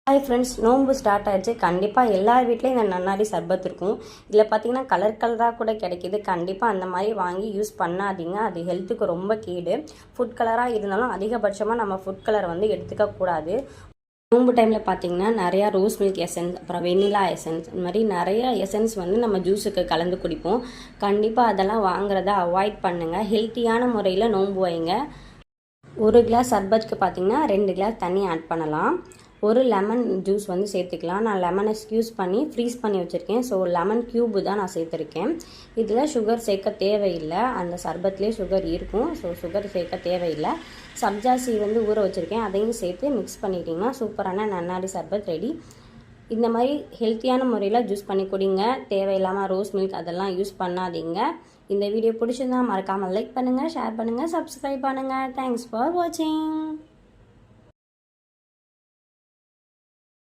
Hi friends, நோன்பு start ஆகிடுச்சு. கண்டிப்பாக எல்லார் வீட்லேயும் இந்த நன்னாரி சர்பத் இருக்கும். இதில் பார்த்தீங்கன்னா கலர் கலராக கூட கிடைக்கிது. கண்டிப்பாக அந்த மாதிரி வாங்கி யூஸ் பண்ணாதீங்க, அது ஹெல்த்துக்கு ரொம்ப கேடு. ஃபுட் கலராக இருந்தாலும் அதிகபட்சமாக நம்ம ஃபுட் கலர் வந்து எடுத்துக்கக்கூடாது. நோன்பு டைமில் பார்த்தீங்கன்னா நிறையா ரோஸ் மில்க் எசன்ஸ், அப்புறம் வெண்ணிலா எசன்ஸ், இந்த மாதிரி நிறையா எசன்ஸ் வந்து நம்ம ஜூஸுக்கு கலந்து குடிப்போம். கண்டிப்பாக அதெல்லாம் வாங்குறத அவாய்ட் பண்ணுங்கள். ஹெல்த்தியான முறையில் நோன்பு வைங்க. 1 கிளாஸ் சர்பத்துக்கு பார்த்தீங்கன்னா 2 கிளாஸ் தண்ணி ஆட் பண்ணலாம். ஒரு லெமன் ஜூஸ் வந்து சேர்த்துக்கலாம். நான் லெமனை ஸ்க்யூஸ் பண்ணி ஃப்ரீஸ் பண்ணி வச்சுருக்கேன். ஸோ லெமன் க்யூபு தான் நான் சேர்த்துருக்கேன். இதில் சுகர் சேர்க்க தேவையில்லை, அந்த சர்பத்லேயே சுகர் இருக்கும். ஸோ சுகர் சேர்க்க தேவையில்லை. சப்ஜா சீட் வந்து ஊற வச்சுருக்கேன், அதையும் சேர்த்து மிக்ஸ் பண்ணிட்டிங்கன்னா சூப்பரான நன்னாரி சர்பத் ரெடி. இந்த மாதிரி ஹெல்த்தியான முறையில் ஜூஸ் பண்ணி குடிங்க. தேவையில்லாமல் ரோஸ் மில்க் அதெல்லாம் யூஸ் பண்ணாதீங்க. இந்த வீடியோ பிடிச்சிருந்தா மறக்காமல் லைக் பண்ணுங்கள், ஷேர் பண்ணுங்கள், சப்ஸ்கிரைப் பண்ணுங்கள். தேங்க்ஸ் ஃபார் வாட்சிங்.